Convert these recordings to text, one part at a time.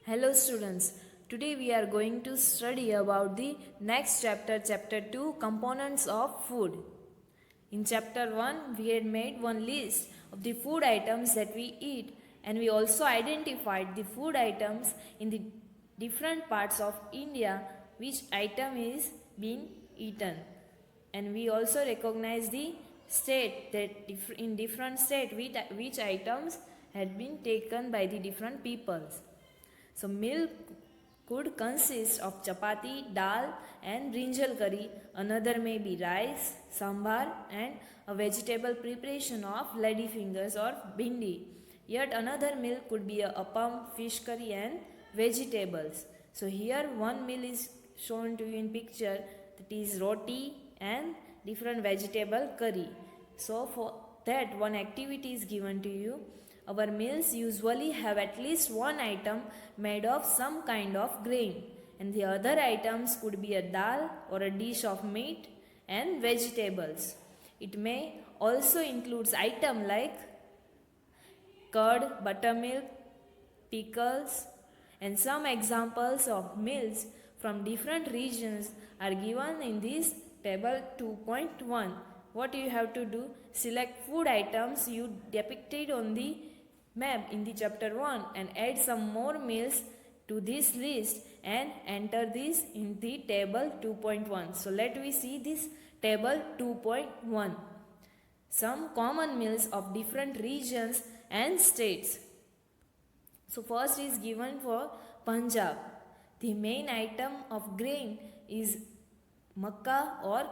Hello students, today we are going to study about the next chapter 2, components of food. In chapter 1 we had made one list of the food items that we eat, and we also identified the food items in the different parts of India which item is being eaten, and we also recognize the state that in different state which items had been taken by the different peoples. So meal could consist of chapati, dal and brinjal curry. Another may be rice, sambar and a vegetable preparation of lady fingers or bhindi. Yet another meal could be a appam, fish curry and vegetables. So here one meal is shown to you in picture, that is roti and different vegetable curry. So for that one activity is given to you. Our meals usually have at least one item made of some kind of grain, and the other items could be a dal or a dish of meat and vegetables. It may also include items like curd, buttermilk, pickles, and some examples of meals from different regions are given in this table 2.1. What you have to do? Select food items you depicted on the map in the chapter 1 and add some more meals to this list and enter this in the table 2.1. So let we see this table 2.1. Some common meals of different regions and states. So first is given for Punjab. The main item of grain is makka or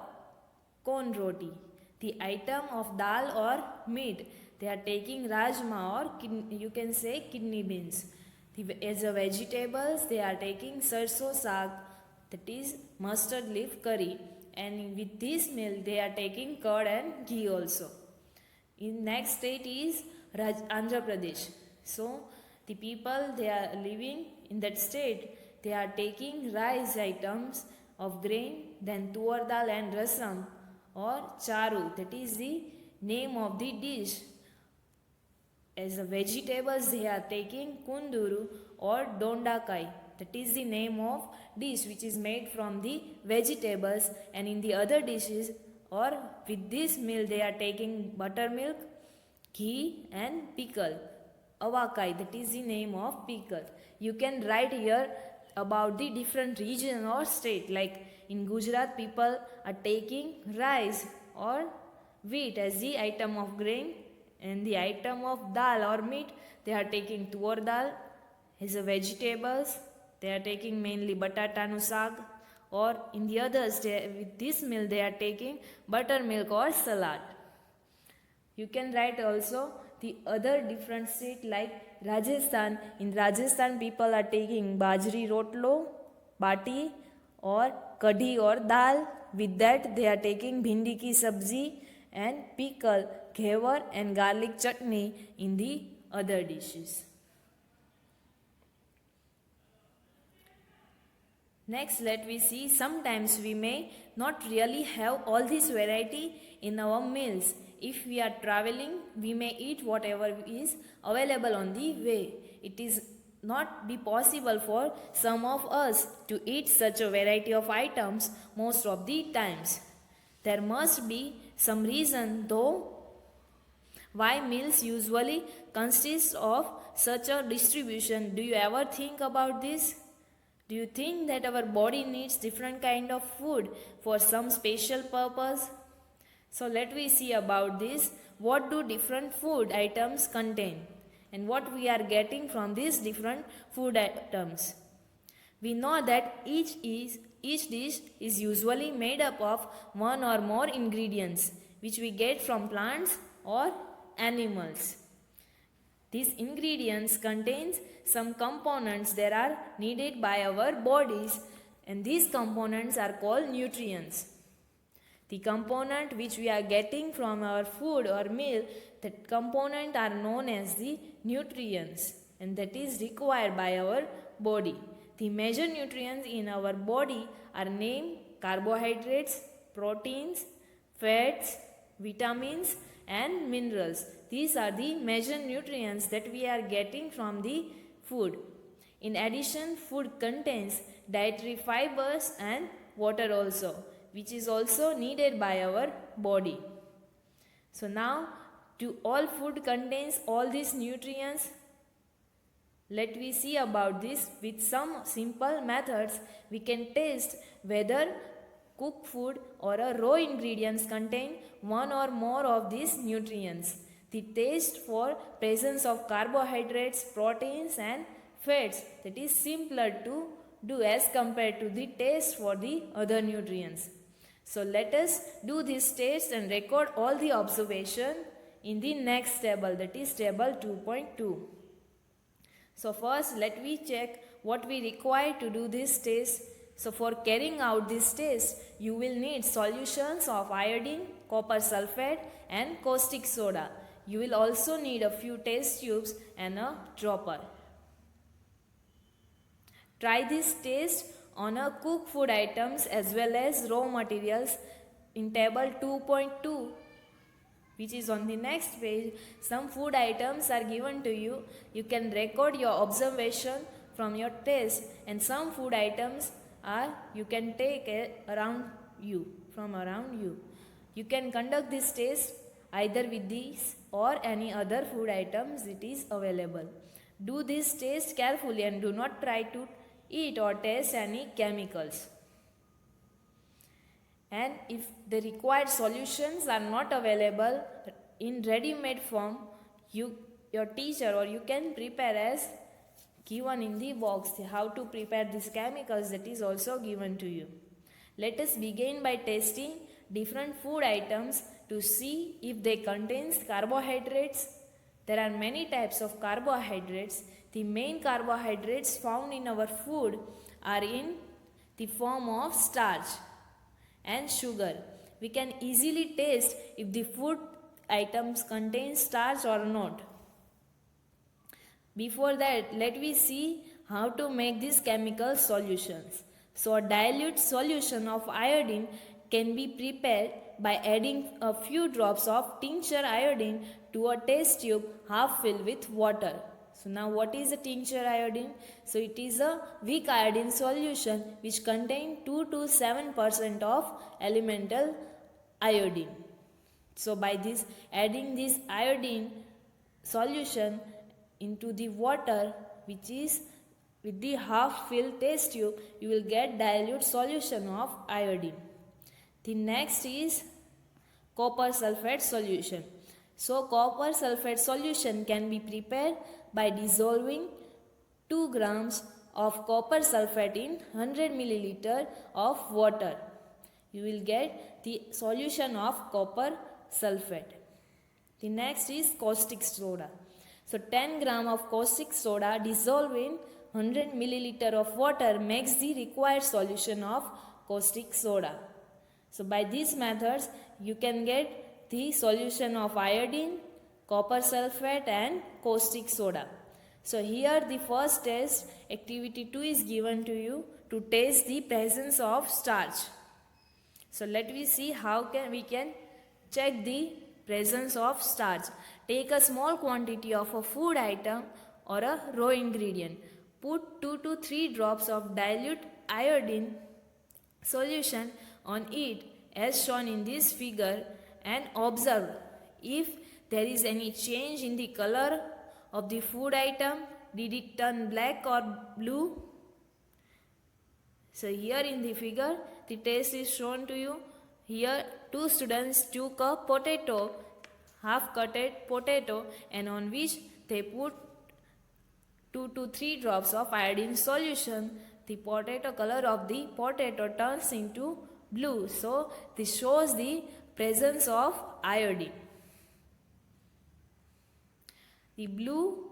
corn roti. The item of dal or meat, they are taking rajma or you can say kidney beans. As a vegetables, they are taking sarso saag, that is mustard leaf curry, and with this meal they are taking curd and ghee also. In next state is Andhra Pradesh. So the people they are living in that state, they are taking rice items of grain, then tuar dal and rasam or charu, that is the name of the dish. As a vegetables they are taking kunduru or dondakai, that is the name of dish which is made from the vegetables, and in the other dishes or with this meal they are taking buttermilk, ghee and pickle, avakai, that is the name of pickle. You can write here about the different region or state, like in Gujarat people are taking rice or wheat as the item of grain, and the item of dal or meat they are taking tuar dal. As a vegetables they are taking mainly batatanu saag, or in the others with this meal they are taking buttermilk or salad. You can write also the other different state like Rajasthan. In Rajasthan people are taking bajri rotlo, bati or kadhi or dal. With that they are taking bhindi ki sabzi and pickle, ghevar and garlic chutney in the other dishes. Next, let we see, sometimes we may not really have all this variety in our meals. If we are traveling, we may eat whatever is available on the way. It is not be possible for some of us to eat such a variety of items most of the times. There must be some reason though why meals usually consist of such a distribution. Do you ever think about this? Do you think that our body needs different kind of food for some special purpose? So let we see about this. What do different food items contain and what we are getting from these different food items? We know that each dish is usually made up of one or more ingredients which we get from plants or animals. These ingredients contains some components that are needed by our bodies, and these components are called nutrients. The component which we are getting from our food or meal, that component are known as the nutrients, and that is required by our body. The major nutrients in our body are named carbohydrates, proteins, fats, vitamins and minerals. These are the major nutrients that we are getting from the food. In addition, food contains dietary fibers and water also, which is also needed by our body. So now, do all food contains all these nutrients? Let we see about this. With some simple methods, we can test whether cooked food or a raw ingredients contain one or more of these nutrients. The test for presence of carbohydrates, proteins and fats, that is simpler to do as compared to the test for the other nutrients. So let us do this test and record all the observation in the next table, that is table 2.2. So first let me check what we require to do this test. So for carrying out this test, you will need solutions of iodine, copper sulfate and caustic soda. You will also need a few test tubes and a dropper. Try this test on a cooked food items as well as raw materials in table 2.2, which is on the next page. Some food items are given to you. You can record your observation from your test, and some food items are you can take around you, from around you. You can conduct this test either with these or any other food items it is available. Do this test carefully and do not try to eat or taste any chemicals. And if the required solutions are not available in ready-made form, your teacher or you can prepare as given in the box. How to prepare these chemicals, that is also given to you. Let us begin by testing different food items to see if they contain carbohydrates. There are many types of carbohydrates. The main carbohydrates found in our food are in the form of starch and sugar. We can easily test if the food items contain starch or not. Before that, let me see how to make these chemical solutions. So a dilute solution of iodine can be prepared by adding a few drops of tincture iodine to a test tube half filled with water. So now what is a tincture iodine? So it is a weak iodine solution which contains 2 to 7% of elemental iodine. So by this adding this iodine solution into the water, which is with the half filled test tube, you will get dilute solution of iodine. The next is copper sulfate solution. So copper sulfate solution can be prepared by dissolving 2 grams of copper sulfate in 100 milliliter of water. You will get the solution of copper sulfate. The next is caustic soda. So 10 gram of caustic soda dissolved in 100 milliliter of water makes the required solution of caustic soda. So by these methods you can get the solution of iodine, copper sulfate and caustic soda. So here the first test, activity 2 is given to you to test the presence of starch. So let me see how we can check the presence of starch. Take a small quantity of a food item or a raw ingredient. Put 2 to 3 drops of dilute iodine solution on it as shown in this figure and observe if there is any change in the color of the food item. Did it turn black or blue? So here in the figure the test is shown to you. Here two students took a potato, half cutted potato, and on which they put 2 to 3 drops of iodine solution. The potato color of the potato turns into blue. So this shows the presence of iodine. The blue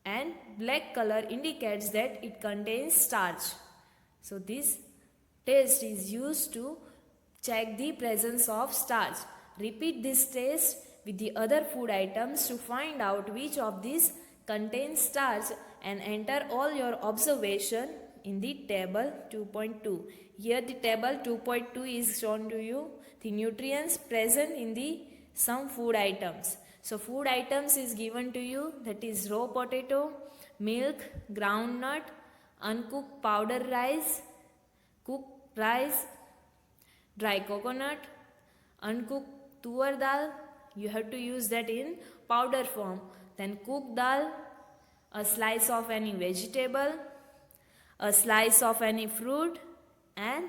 and black color indicates that it contains starch. So this test is used to check the presence of starch. Repeat this test with the other food items to find out which of these contains starch and enter all your observation in the table 2.2. Here the table 2.2 is shown to you. The nutrients present in the some food items. So food items is given to you, that is raw potato, milk, groundnut, uncooked powder rice, cooked rice, dry coconut, uncooked tuar dal, you have to use that in powder form. Then cooked dal, a slice of any vegetable, a slice of any fruit, and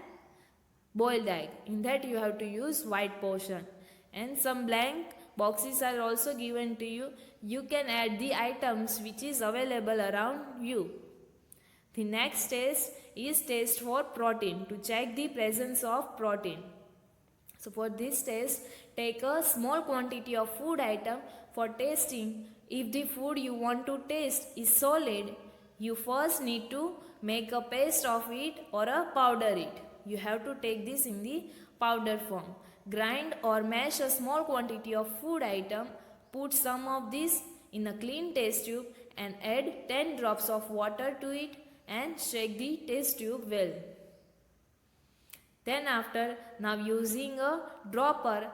boiled egg. In that you have to use white portion. And some blank boxes are also given to you. You can add the items which is available around you. The next test is test for protein, to check the presence of protein. So for this test, take a small quantity of food item for tasting. If the food you want to taste is solid, you first need to make a paste of it or a powder it. You have to take this in the powder form. Grind or mash a small quantity of food item. Put some of this in a clean test tube and add 10 drops of water to it and shake the test tube well. Then after, now using a dropper,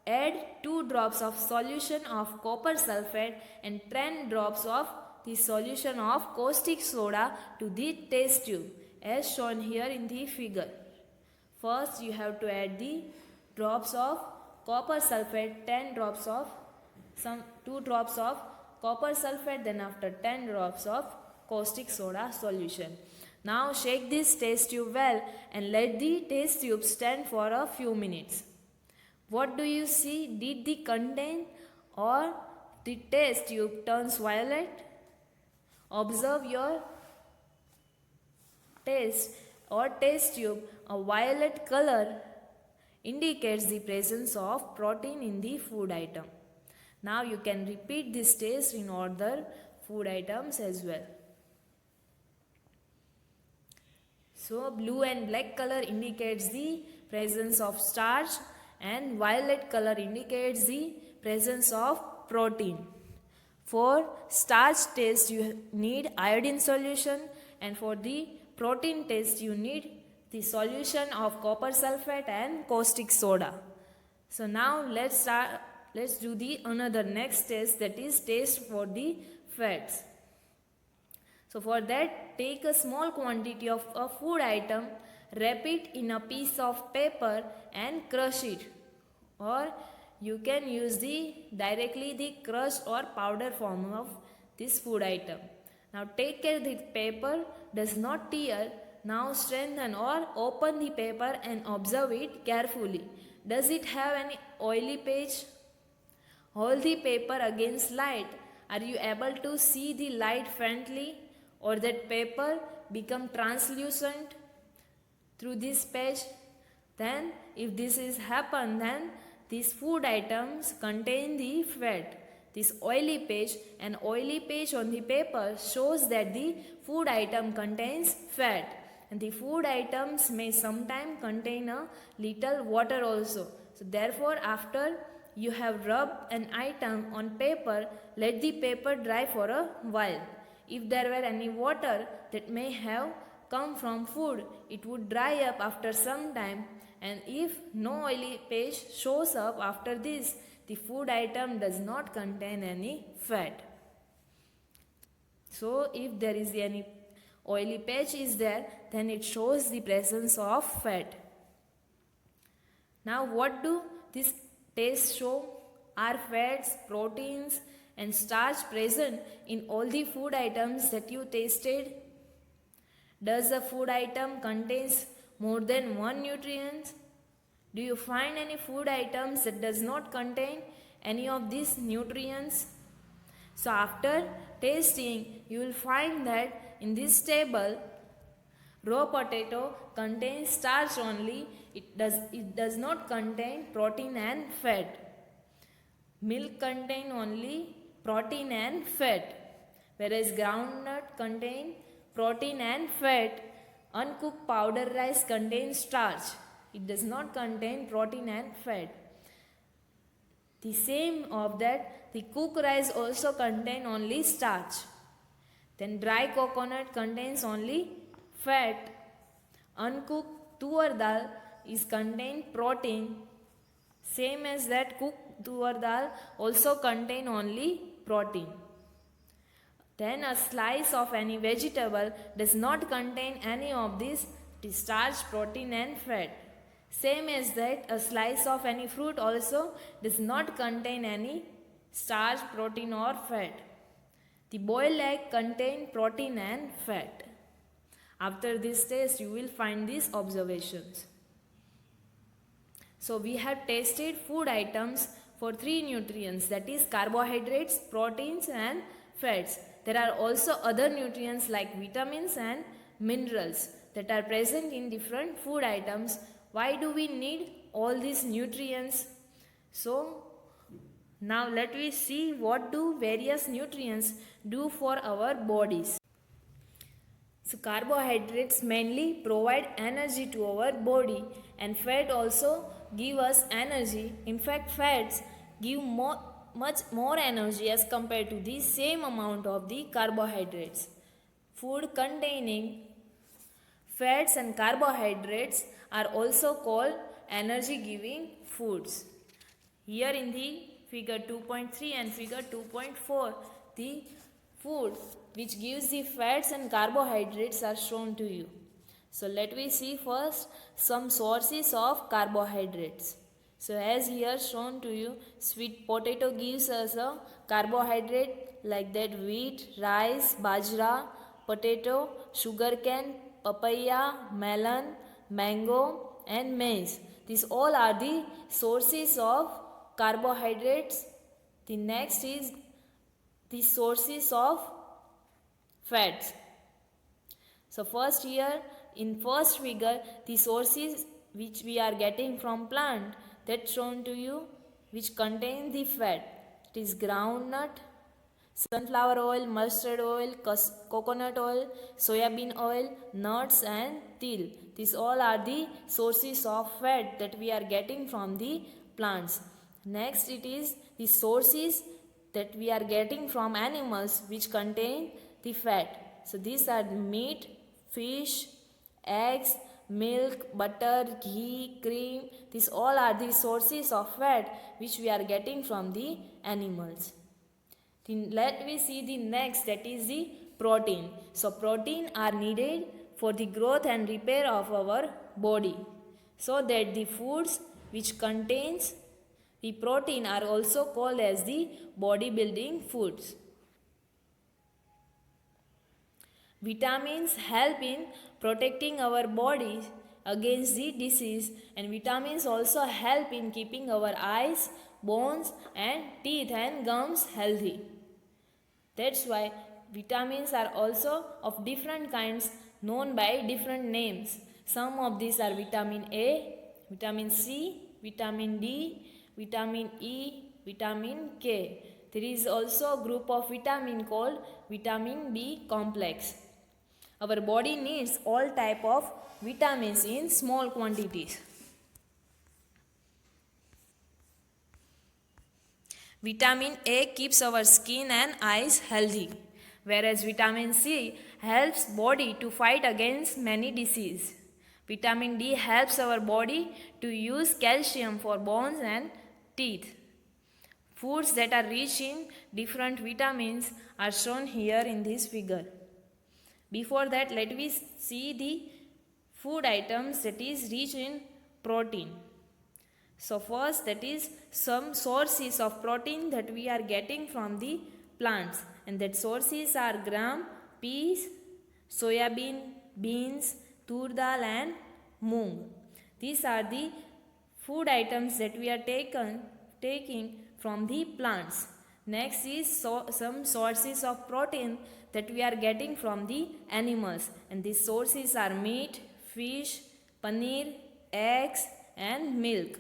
add 2 drops of solution of copper sulfate and 10 drops of the solution of caustic soda to the test tube as shown here in the figure. First you have to add the drops of copper sulfate, 10 drops of 2 drops of copper sulfate, then after 10 drops of caustic soda solution. Now shake this test tube well and let the test tube stand for a few minutes. What do you see? Did the content or the test tube turns violet? Observe your test or test tube. A violet color indicates the presence of protein in the food item. Now you can repeat this test in other food items as well. So blue and black color indicates the presence of starch and violet color indicates the presence of protein. For starch test you need iodine solution, and for the protein test you need the solution of copper sulfate and caustic soda. So now let's do the another next test, that is test for the fats. So for that, take a small quantity of a food item, wrap it in a piece of paper and crush it, or you can use directly the crushed or powder form of this food item. Now take care the paper does not tear. Now strengthen or open the paper and observe it carefully. Does it have any oily page? Hold the paper against light. Are you able to see the light faintly, or that paper become translucent through this page? Then if this is happen, then these food items contain the fat. This oily page on the paper shows that the food item contains fat, and the food items may sometimes contain a little water also. So therefore, after you have rubbed an item on paper, let the paper dry for a while. If there were any water that may have come from food, it would dry up after some time, and if no oily page shows up after this, the food item does not contain any fat. So if there is any oily patch is there, then it shows the presence of fat. Now what do these tests show? Are fats, proteins and starch present in all the food items that you tasted? Does a food item contains more than one nutrient? Do you find any food items that does not contain any of these nutrients? So after tasting, you will find that in this table, raw potato contains starch only. It does not contain protein and fat. Milk contains only protein and fat, whereas groundnut contains protein and fat. Uncooked powder rice contains starch. It does not contain protein and fat. The same of that, the cooked rice also contains only starch. Then dry coconut contains only fat. Uncooked tuar dal is contain protein. Same as that, cooked tuar dal also contain only protein. Then a slice of any vegetable does not contain any of these starch, protein and fat. Same as that, a slice of any fruit also does not contain any starch, protein or fat. The boiled egg contain protein and fat. After this test, you will find these observations. So we have tested food items for 3 nutrients, that is carbohydrates, proteins and fats. There are also other nutrients like vitamins and minerals that are present in different food items. Why do we need all these nutrients? So now let me see what do various nutrients do for our bodies. So carbohydrates mainly provide energy to our body, and fat also give us energy. In fact, fats give much more energy as compared to the same amount of the carbohydrates. Food containing fats and carbohydrates are also called energy giving foods. Here in the figure 2.3 and figure 2.4, the food which gives the fats and carbohydrates are shown to you. So let me see first some sources of carbohydrates. So as here shown to you, sweet potato gives us a carbohydrate like that wheat, rice, bajra, potato, sugarcane, papaya, melon, mango and maize. These all are the sources of carbohydrates. The next is the sources of fats. So first here in first figure, the sources which we are getting from plant, that's shown to you, which contain the fat. It is groundnut, sunflower oil, mustard oil, coconut oil, soybean oil, nuts and til. These all are the sources of fat that we are getting from the plants. Next it is the sources that we are getting from animals which contain the fat. So these are meat, fish, eggs, milk, butter, ghee, cream. These all are the sources of fat which we are getting from the animals. Then let me see the next, that is the protein. So protein are needed for the growth and repair of our body. So that the foods which contains the protein are also called as the bodybuilding foods. Vitamins help in protecting our body against the disease, and vitamins also help in keeping our eyes, bones and teeth and gums healthy. That's why vitamins are also of different kinds known by different names. Some of these are vitamin A, vitamin C, vitamin D, vitamin E, vitamin K. There is also a group of vitamin called vitamin B complex. Our body needs all type of vitamins in small quantities. Vitamin A keeps our skin and eyes healthy, whereas vitamin C helps body to fight against many diseases. Vitamin D helps our body to use calcium for bones and teeth. Foods that are rich in different vitamins are shown here in this figure. Before that, let me see the food items that is rich in protein. So first, that is some sources of protein that we are getting from the plants, and that sources are gram, peas, soybean, beans, tur dal and moong. These are the food items that we are taking from the plants. Next is some sources of protein that we are getting from the animals, and these sources are meat, fish, paneer, eggs and milk.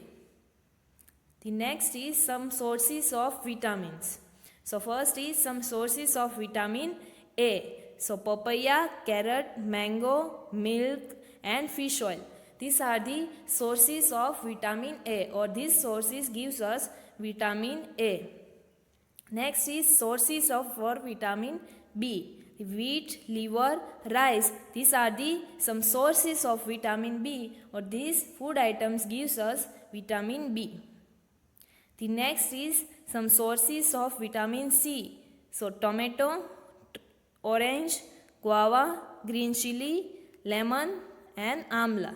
The next is some sources of vitamins. So first is some sources of vitamin A. So papaya, carrot, mango, milk and fish oil. These are the sources of vitamin A, or these sources gives us vitamin A. Next is sources for vitamin B. Wheat, liver, rice. These are the some sources of vitamin B, or these food items gives us vitamin B. The next is some sources of vitamin C. So tomato, orange, guava, green chili, lemon, and amla.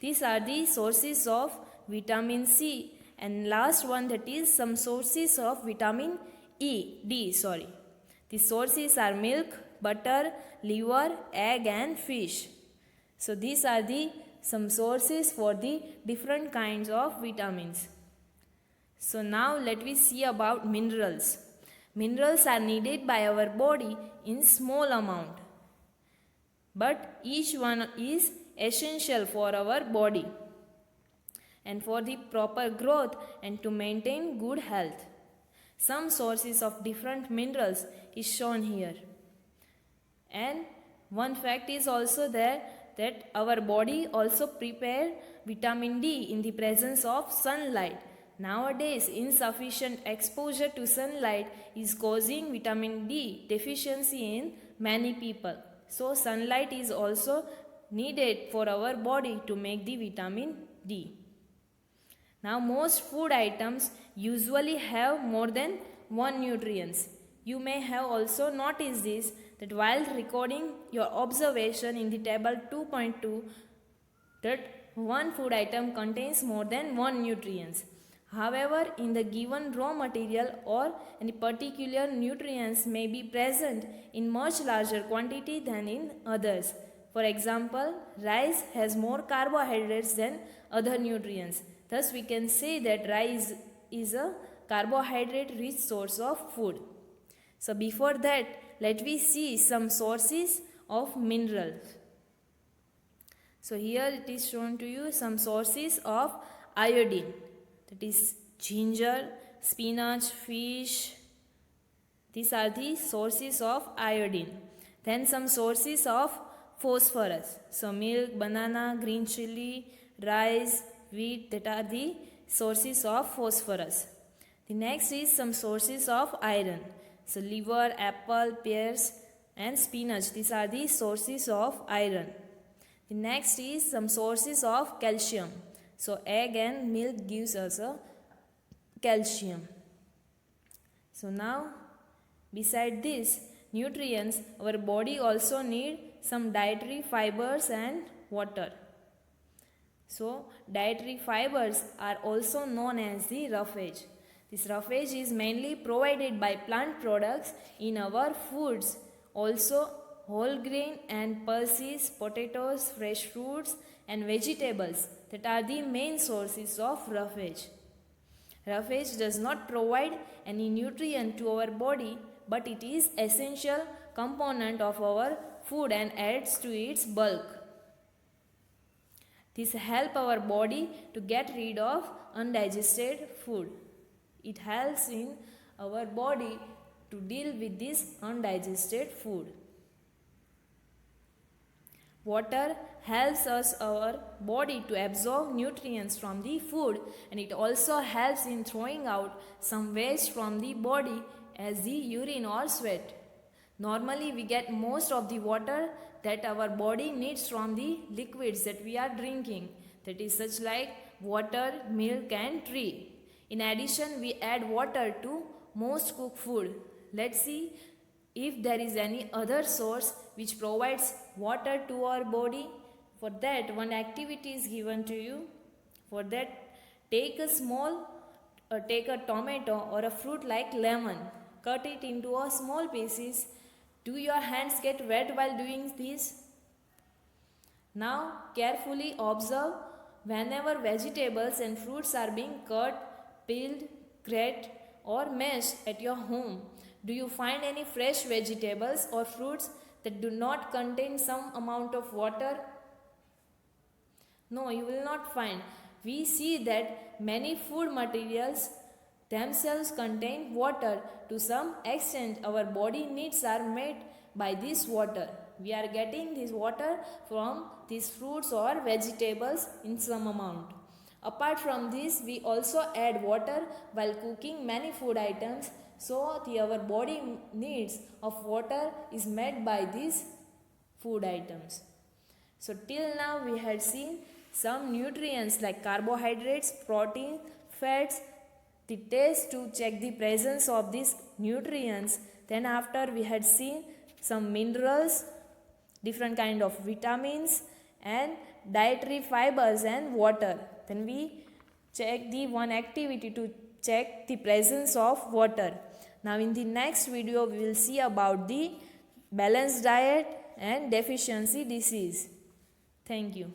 These are the sources of vitamin C. And last one, that is some sources of vitamin D. The sources are milk, butter, liver, egg, and fish. So these are the some sources for the different kinds of vitamins. So now let me see about minerals. Minerals are needed by our body in small amount, but each one is essential for our body and for the proper growth and to maintain good health. Some sources of different minerals is shown here. And one fact is also there that our body also prepare vitamin D in the presence of sunlight. Nowadays, insufficient exposure to sunlight is causing vitamin D deficiency in many people. So, sunlight is also needed for our body to make the vitamin D. Now, most food items usually have more than one nutrients. You may have also noticed this that while recording your observation in the table 2.2 that one food item contains more than one nutrients. However, in the given raw material or any particular nutrients may be present in much larger quantity than in others. For example, rice has more carbohydrates than other nutrients. Thus, we can say that rice is a carbohydrate rich source of food. So, before that, let me see some sources of minerals. So, here it is shown to you some sources of iodine. That is ginger, spinach, fish. These are the sources of iodine. Then some sources of phosphorus. So milk, banana, green chili, rice, wheat, that are the sources of phosphorus. The next is some sources of iron. So liver, apple, pears and spinach. These are the sources of iron. The next is some sources of calcium. So egg and milk gives us a calcium. So now beside this nutrients, our body also need some dietary fibers and water. So dietary fibers are also known as the roughage. This roughage is mainly provided by plant products in our foods. Also whole grain and pulses, potatoes, fresh fruits and vegetables that are the main sources of roughage. Roughage does not provide any nutrient to our body, but it is essential component of our food and adds to its bulk. This helps our body to get rid of undigested food. It helps in our body to deal with this undigested food. Water helps our body to absorb nutrients from the food, and it also helps in throwing out some waste from the body as the urine or sweat. Normally we get most of the water that our body needs from the liquids that we are drinking, that is such like water, milk and tree. In addition, we add water to most cooked food. Let's see if there is any other source which provides water to our body. For that, one activity is given to you. For that, take a tomato or a fruit like lemon, cut it into a small pieces. Do your hands get wet while doing this? Now carefully observe whenever vegetables and fruits are being cut, peeled, grated or mashed at your home. Do you find any fresh vegetables or fruits that do not contain some amount of water? No, you will not find. We see that many food materials themselves contain water. To some extent, our body needs are met by this water. We are getting this water from these fruits or vegetables in some amount. Apart from this, we also add water while cooking many food items. So, our body needs of water is met by these food items. So, till now we had seen some nutrients like carbohydrates, protein, fats, the test to check the presence of these nutrients. Then after we had seen some minerals, different kind of vitamins and dietary fibers and water. Then we check the one activity to check the presence of water. Now in the next video we will see about the balanced diet and deficiency disease. Thank you.